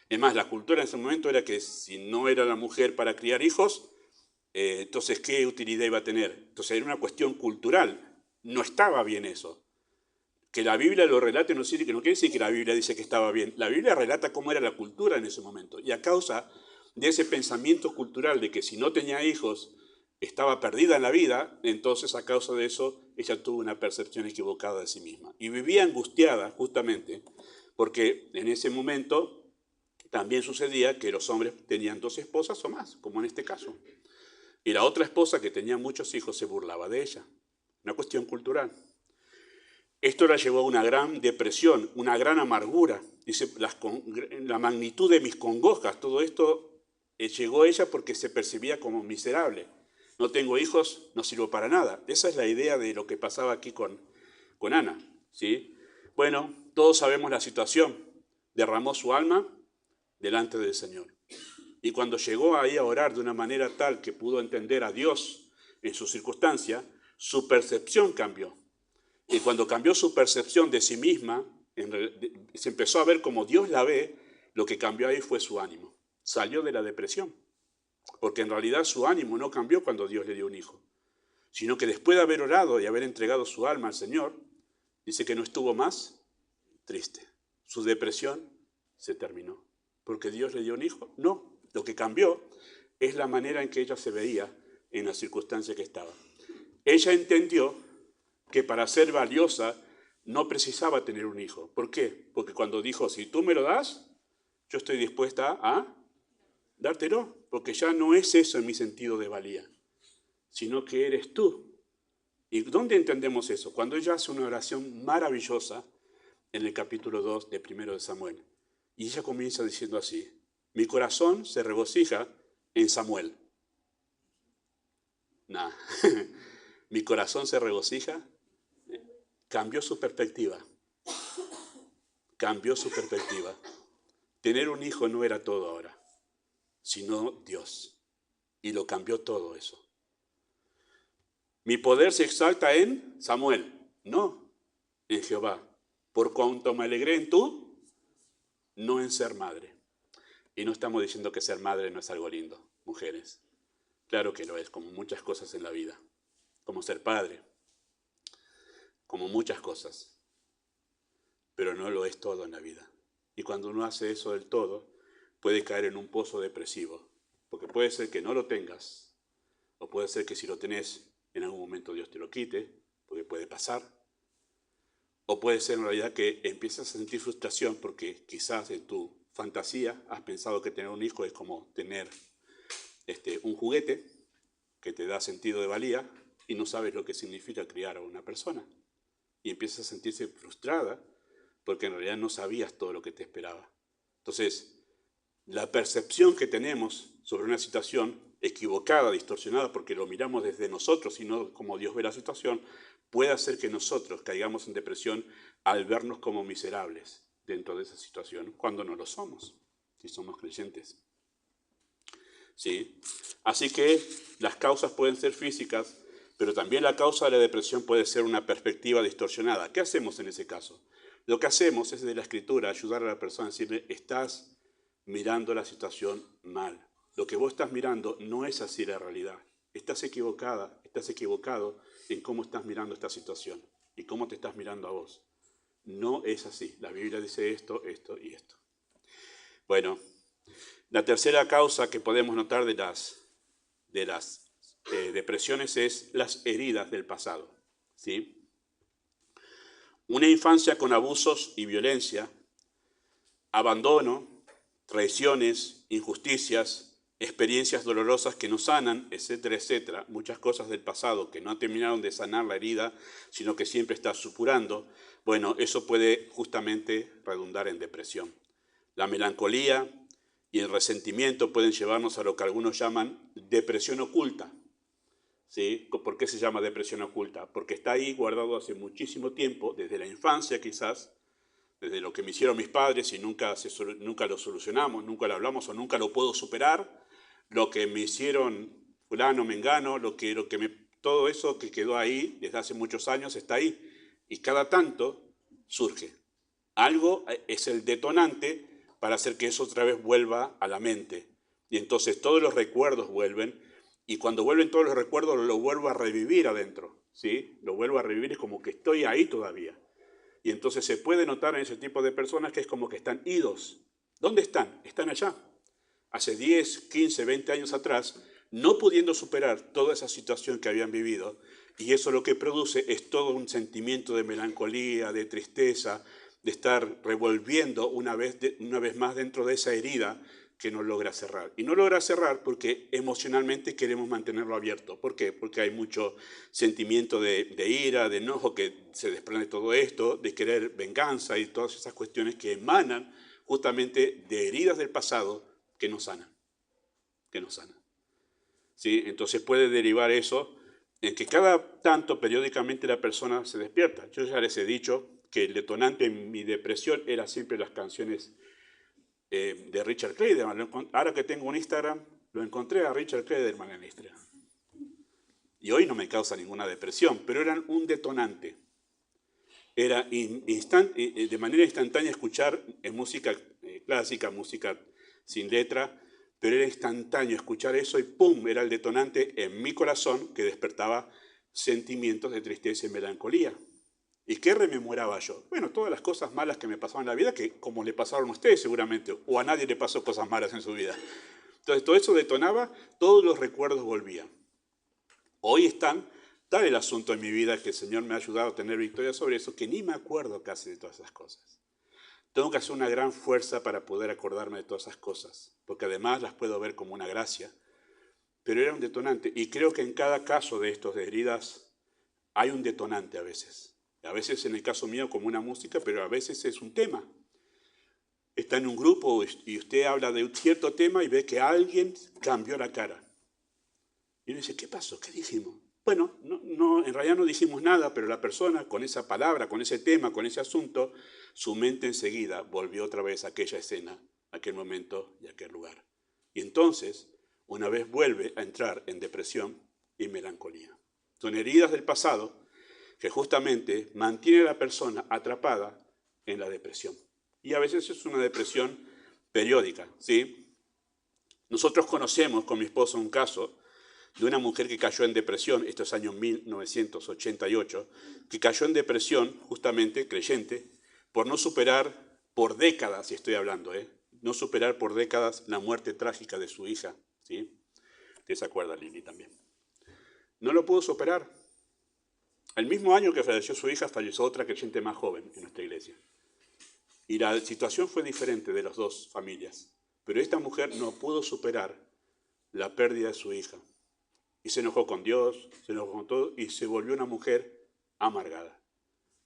Es más, la cultura en ese momento era que si no era la mujer para criar hijos, entonces ¿qué utilidad iba a tener? Entonces era una cuestión cultural, no estaba bien eso. Que la Biblia lo relate no quiere decir que la Biblia dice que estaba bien. La Biblia relata cómo era la cultura en ese momento. Y a causa de ese pensamiento cultural de que si no tenía hijos estaba perdida en la vida, entonces a causa de eso ella tuvo una percepción equivocada de sí misma. Y vivía angustiada justamente porque en ese momento también sucedía que los hombres tenían 2 esposas o más, como en este caso. Y la otra esposa que tenía muchos hijos se burlaba de ella. Una cuestión cultural. Esto la llevó a una gran depresión, una gran amargura. Dice, la magnitud de mis congojas, todo esto llegó a ella porque se percibía como miserable. No tengo hijos, no sirvo para nada. Esa es la idea de lo que pasaba aquí con Ana, ¿sí? Bueno, todos sabemos la situación. Derramó su alma delante del Señor. Y cuando llegó ahí a orar de una manera tal que pudo entender a Dios en su circunstancia, su percepción cambió. Y cuando cambió su percepción de sí misma, se empezó a ver como Dios la ve, lo que cambió ahí fue su ánimo. Salió de la depresión, porque en realidad su ánimo no cambió cuando Dios le dio un hijo, sino que después de haber orado y haber entregado su alma al Señor, dice que no estuvo más triste. Su depresión se terminó. ¿Porque Dios le dio un hijo? No. Lo que cambió es la manera en que ella se veía en la circunstancia que estaba. Ella entendió que para ser valiosa no precisaba tener un hijo. ¿Por qué? Porque cuando dijo, si tú me lo das, yo estoy dispuesta a dártelo, porque ya no es eso en mi sentido de valía, sino que eres tú. ¿Y dónde entendemos eso? Cuando ella hace una oración maravillosa en el capítulo 2 de 1 de Samuel. Y ella comienza diciendo así, mi corazón se regocija en Samuel. Nah. Mi corazón se regocija. Cambió su perspectiva. Cambió su perspectiva. Tener un hijo no era todo ahora, sino Dios. Y lo cambió todo eso. Mi poder se exalta en Samuel, no en Jehová. Por cuanto me alegré en tú, no en ser madre. Y no estamos diciendo que ser madre no es algo lindo, mujeres. Claro que lo es, como muchas cosas en la vida. Como ser padre, como muchas cosas. Pero no lo es todo en la vida. Y cuando uno hace eso del todo, puede caer en un pozo depresivo. Porque puede ser que no lo tengas, o puede ser que si lo tenés, en algún momento Dios te lo quite, porque puede pasar. O puede ser en realidad que empiezas a sentir frustración porque quizás en tu fantasía has pensado que tener un hijo es como tener un juguete que te da sentido de valía y no sabes lo que significa criar a una persona. Y empiezas a sentirse frustrada porque en realidad no sabías todo lo que te esperaba. Entonces, la percepción que tenemos sobre una situación equivocada, distorsionada, porque lo miramos desde nosotros y no como Dios ve la situación, puede hacer que nosotros caigamos en depresión al vernos como miserables dentro de esa situación, cuando no lo somos, si somos creyentes. ¿Sí? Así que las causas pueden ser físicas, pero también la causa de la depresión puede ser una perspectiva distorsionada. ¿Qué hacemos en ese caso? Lo que hacemos es, de la Escritura, ayudar a la persona a decirle, estás mirando la situación mal. Lo que vos estás mirando no es así la realidad. Estás equivocada, estás equivocado en cómo estás mirando esta situación y cómo te estás mirando a vos. No es así. La Biblia dice esto, esto y esto. Bueno, la tercera causa que podemos notar de las depresiones es las heridas del pasado. ¿Sí? Una infancia con abusos y violencia, abandono, traiciones, injusticias, experiencias dolorosas que no sanan, etcétera, etcétera, muchas cosas del pasado que no terminaron de sanar la herida, sino que siempre está supurando, bueno, eso puede justamente redundar en depresión. La melancolía y el resentimiento pueden llevarnos a lo que algunos llaman depresión oculta. ¿Sí? ¿Por qué se llama depresión oculta? Porque está ahí guardado hace muchísimo tiempo, desde la infancia quizás, desde lo que me hicieron mis padres y nunca lo solucionamos, nunca lo hablamos o nunca lo puedo superar, lo que me hicieron fulano, mengano, todo eso que quedó ahí desde hace muchos años está ahí. Y cada tanto surge. Algo es el detonante para hacer que eso otra vez vuelva a la mente. Y entonces todos los recuerdos vuelven, y cuando vuelven todos los recuerdos lo vuelvo a revivir adentro, ¿sí? Lo vuelvo a revivir, es como que estoy ahí todavía. Y entonces se puede notar en ese tipo de personas que es como que están idos. ¿Dónde están? Están allá. Hace 10, 15, 20 años atrás, no pudiendo superar toda esa situación que habían vivido. Y eso lo que produce es todo un sentimiento de melancolía, de tristeza, de estar revolviendo una vez más dentro de esa herida que no logra cerrar. Y no logra cerrar porque emocionalmente queremos mantenerlo abierto. ¿Por qué? Porque hay mucho sentimiento de ira, de enojo que se desprende de todo esto, de querer venganza y todas esas cuestiones que emanan justamente de heridas del pasado que no sanan. ¿Sí? Entonces puede derivar eso en que cada tanto periódicamente la persona se despierta. Yo ya les he dicho que el detonante en mi depresión era siempre las canciones de Richard Clayderman. Ahora que tengo un Instagram, lo encontré a Richard Clayderman en Instagram. Y hoy no me causa ninguna depresión, pero eran un detonante. Era de manera instantánea escuchar música clásica, música sin letra, pero era instantáneo escuchar eso y ¡pum! Era el detonante en mi corazón que despertaba sentimientos de tristeza y melancolía. ¿Y qué rememoraba yo? Bueno, todas las cosas malas que me pasaban en la vida, que como le pasaron a ustedes seguramente, o a nadie le pasó cosas malas en su vida. Entonces todo eso detonaba, todos los recuerdos volvían. Hoy están tal el asunto en mi vida que el Señor me ha ayudado a tener victoria sobre eso, que ni me acuerdo casi de todas esas cosas. Tengo que hacer una gran fuerza para poder acordarme de todas esas cosas, porque además las puedo ver como una gracia, pero era un detonante. Y creo que en cada caso de estos de heridas hay un detonante a veces. A veces en el caso mío como una música, pero a veces es un tema. Está en un grupo y usted habla de un cierto tema y ve que alguien cambió la cara. Y uno dice, ¿qué pasó? ¿Qué dijimos? Bueno, en realidad no dijimos nada, pero la persona con esa palabra, con ese tema, con ese asunto, su mente enseguida volvió otra vez a aquella escena, a aquel momento y a aquel lugar. Y entonces, una vez vuelve a entrar en depresión y melancolía. Son heridas del pasado que justamente mantienen a la persona atrapada en la depresión. Y a veces es una depresión periódica, ¿sí? Nosotros conocemos con mi esposo un caso de una mujer que cayó en depresión, esto es año 1988, que cayó en depresión, justamente, creyente, por no superar, por décadas estoy hablando, no superar por décadas la muerte trágica de su hija, ¿sí? ¿Te se acuerda, Lili, también? No lo pudo superar. El mismo año que falleció su hija, falleció otra creyente más joven en nuestra iglesia. Y la situación fue diferente de las dos familias. Pero esta mujer no pudo superar la pérdida de su hija. Y se enojó con Dios, se enojó con todo, y se volvió una mujer amargada.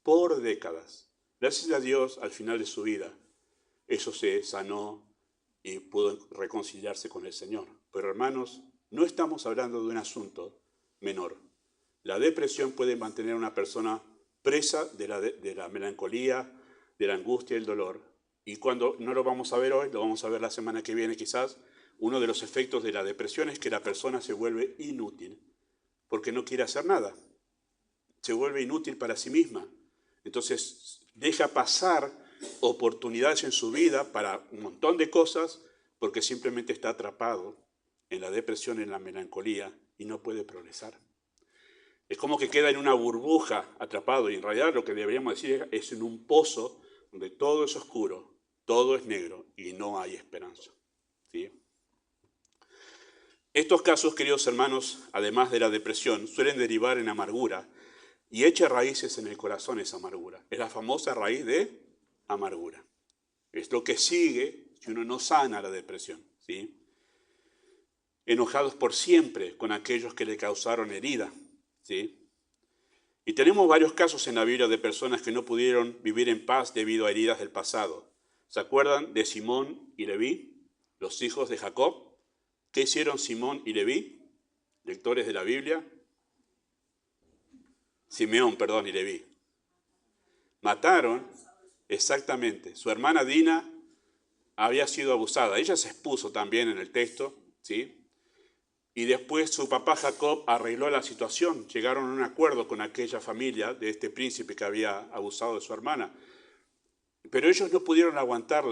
Por décadas. Gracias a Dios, al final de su vida, eso se sanó y pudo reconciliarse con el Señor. Pero hermanos, no estamos hablando de un asunto menor. La depresión puede mantener a una persona presa de la melancolía, de la angustia y el dolor. Y cuando no lo vamos a ver hoy, lo vamos a ver la semana que viene quizás, uno de los efectos de la depresión es que la persona se vuelve inútil, porque no quiere hacer nada. Se vuelve inútil para sí misma. Entonces deja pasar oportunidades en su vida para un montón de cosas, porque simplemente está atrapado en la depresión, en la melancolía, y no puede progresar. Es como que queda en una burbuja atrapado, y en realidad lo que deberíamos decir es en un pozo donde todo es oscuro, todo es negro y no hay esperanza. ¿Sí? Estos casos, queridos hermanos, además de la depresión, suelen derivar en amargura y echa raíces en el corazón esa amargura. Es la famosa raíz de amargura. Es lo que sigue si uno no sana la depresión. ¿Sí? Enojados por siempre con aquellos que le causaron herida. ¿Sí? Y tenemos varios casos en la Biblia de personas que no pudieron vivir en paz debido a heridas del pasado. ¿Se acuerdan de Simón y Leví, los hijos de Jacob? ¿Qué hicieron Simón y Leví? Lectores de la Biblia. Simeón, perdón, y Leví. Mataron, exactamente. Su hermana Dina había sido abusada. Ella se expuso también en el texto, ¿sí? Y después su papá Jacob arregló la situación. Llegaron a un acuerdo con aquella familia de este príncipe que había abusado de su hermana. Pero ellos no pudieron aguantar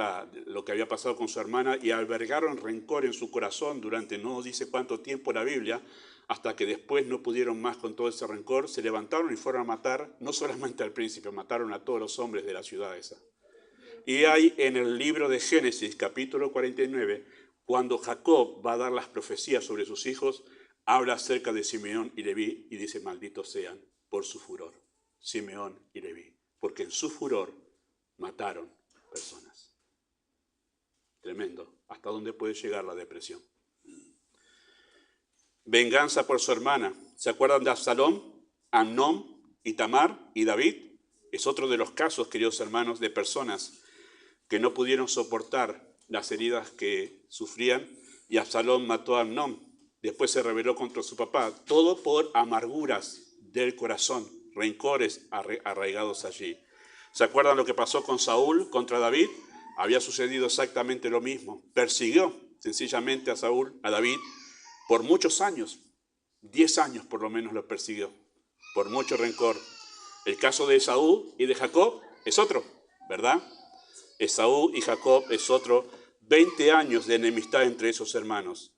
lo que había pasado con su hermana y albergaron rencor en su corazón durante no dice cuánto tiempo la Biblia, hasta que después no pudieron más con todo ese rencor, se levantaron y fueron a matar no solamente al príncipe, mataron a todos los hombres de la ciudad esa. Y hay en el libro de Génesis, capítulo 49, cuando Jacob va a dar las profecías sobre sus hijos, habla acerca de Simeón y Leví y dice, malditos sean por su furor, Simeón y Leví, porque en su furor mataron personas. Tremendo. ¿Hasta dónde puede llegar la depresión? Venganza por su hermana. ¿Se acuerdan de Absalón, Amnón, y Tamar y David? Es otro de los casos, queridos hermanos, de personas que no pudieron soportar las heridas que sufrían y Absalón mató a Amnón. Después se rebeló contra su papá. Todo por amarguras del corazón, rencores arraigados allí. ¿Se acuerdan lo que pasó con Saúl contra David? Había sucedido exactamente lo mismo. Persiguió sencillamente a David, por muchos años. 10 años por lo menos lo persiguió, por mucho rencor. El caso de Esaú y de Jacob es otro, ¿verdad? Esaú y Jacob es otro. 20 años de enemistad entre esos hermanos.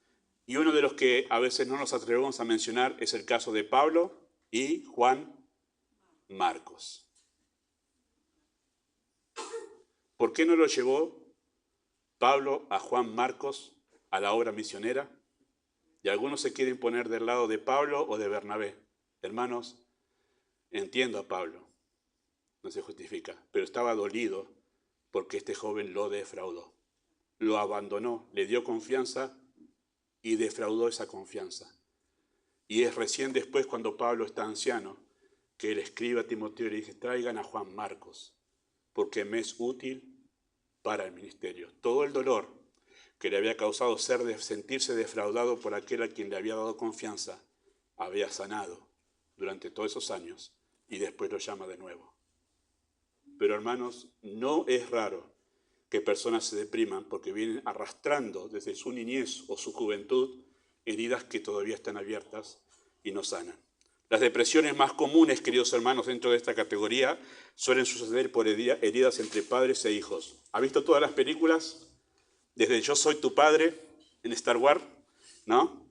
Y uno de los que a veces no nos atrevemos a mencionar es el caso de Pablo y Juan Marcos. ¿Por qué no lo llevó Pablo a Juan Marcos a la obra misionera? Y algunos se quieren poner del lado de Pablo o de Bernabé. Hermanos, entiendo a Pablo, no se justifica, pero estaba dolido porque este joven lo defraudó. Lo abandonó, le dio confianza y defraudó esa confianza. Y es recién después, cuando Pablo está anciano, que él escribe a Timoteo y le dice, traigan a Juan Marcos, porque me es útil para el ministerio. Todo el dolor que le había causado sentirse defraudado por aquel a quien le había dado confianza, había sanado durante todos esos años y después lo llama de nuevo. Pero hermanos, no es raro que personas se depriman porque vienen arrastrando desde su niñez o su juventud heridas que todavía están abiertas y no sanan. Las depresiones más comunes, queridos hermanos, dentro de esta categoría, suelen suceder por heridas entre padres e hijos. ¿Ha visto todas las películas? Desde Yo soy tu padre, en Star Wars, ¿no?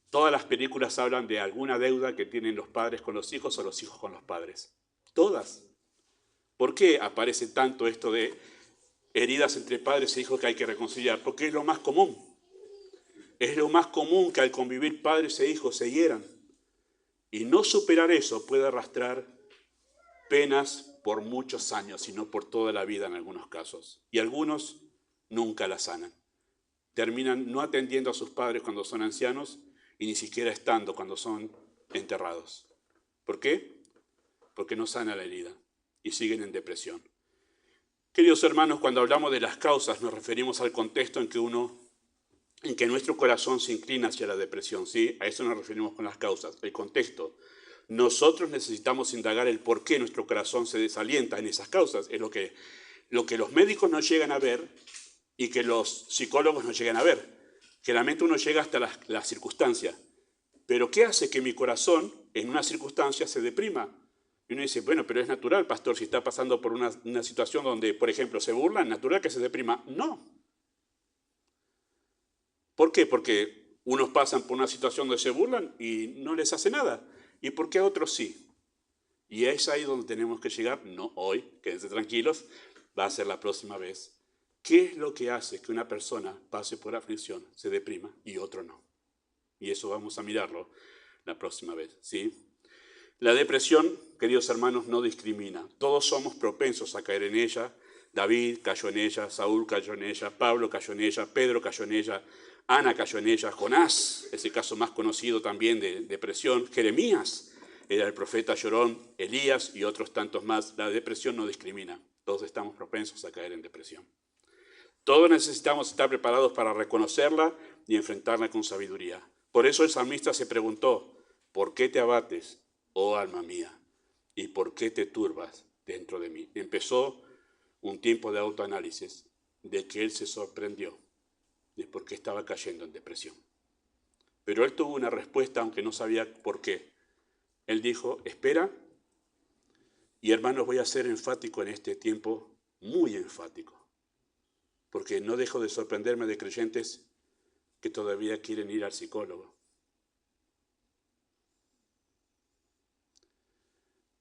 Todas las películas hablan de alguna deuda que tienen los padres con los hijos o los hijos con los padres. Todas. ¿Por qué aparece tanto esto de heridas entre padres e hijos que hay que reconciliar? Porque es lo más común. Es lo más común que al convivir padres e hijos se hieran. Y no superar eso puede arrastrar penas por muchos años, sino por toda la vida en algunos casos. Y algunos nunca la sanan. Terminan no atendiendo a sus padres cuando son ancianos y ni siquiera estando cuando son enterrados. ¿Por qué? Porque no sana la herida y siguen en depresión. Queridos hermanos, cuando hablamos de las causas nos referimos al contexto en que nuestro corazón se inclina hacia la depresión, ¿sí? A eso nos referimos con las causas, el contexto. Nosotros necesitamos indagar el por qué nuestro corazón se desalienta en esas causas. Es lo que los médicos no llegan a ver y que los psicólogos no llegan a ver. Generalmente uno llega hasta la circunstancia. Pero ¿qué hace que mi corazón en una circunstancia se deprima? Y uno dice, bueno, pero es natural, pastor, si está pasando por una situación donde, por ejemplo, se burlan, natural que se deprima. No. ¿Por qué? Porque unos pasan por una situación donde se burlan y no les hace nada. ¿Y por qué a otros sí? Y es ahí donde tenemos que llegar, no hoy, quédense tranquilos, va a ser la próxima vez. ¿Qué es lo que hace que una persona pase por aflicción, se deprima y otro no? Y eso vamos a mirarlo la próxima vez, ¿sí? La depresión, queridos hermanos, no discrimina. Todos somos propensos a caer en ella. David cayó en ella, Saúl cayó en ella, Pablo cayó en ella, Pedro cayó en ella, Ana cayó en ella, Jonás, es el caso más conocido también de depresión, Jeremías era el profeta llorón, Elías y otros tantos más. La depresión no discrimina. Todos estamos propensos a caer en depresión. Todos necesitamos estar preparados para reconocerla y enfrentarla con sabiduría. Por eso el salmista se preguntó, ¿por qué te abates, oh alma mía? ¿Y por qué te turbas dentro de mí? Empezó un tiempo de autoanálisis de que él se sorprendió de por qué estaba cayendo en depresión. Pero él tuvo una respuesta, aunque no sabía por qué. Él dijo, espera, y hermanos, voy a ser enfático en este tiempo, muy enfático, porque no dejo de sorprenderme de creyentes que todavía quieren ir al psicólogo.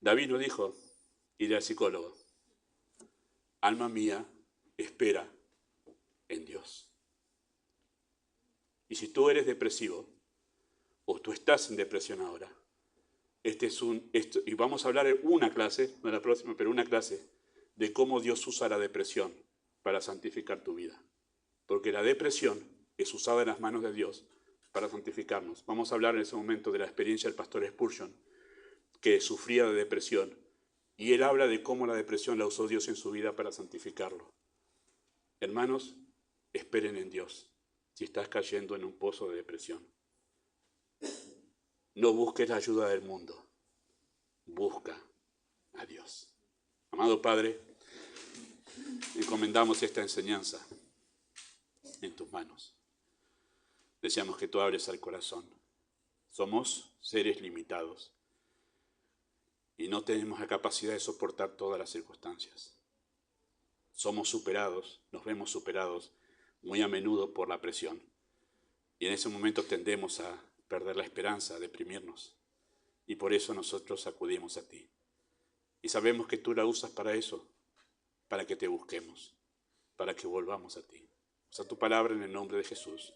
David no dijo, iré al psicólogo. Alma mía, espera en Dios. Y si tú eres depresivo, o tú estás en depresión ahora, y vamos a hablar en una clase, no la próxima, pero una clase, de cómo Dios usa la depresión para santificar tu vida. Porque la depresión es usada en las manos de Dios para santificarnos. Vamos a hablar en ese momento de la experiencia del pastor Spurgeon, que sufría de depresión, y él habla de cómo la depresión la usó Dios en su vida para santificarlo. Hermanos, esperen en Dios si estás cayendo en un pozo de depresión. No busques la ayuda del mundo, busca a Dios. Amado Padre, encomendamos esta enseñanza en tus manos. Deseamos que tú abres el corazón. Somos seres limitados y no tenemos la capacidad de soportar todas las circunstancias. Somos superados, nos vemos superados muy a menudo por la presión. Y en ese momento tendemos a perder la esperanza, a deprimirnos. Y por eso nosotros acudimos a ti. Y sabemos que tú la usas para eso, para que te busquemos, para que volvamos a ti. Usa tu palabra en el nombre de Jesús.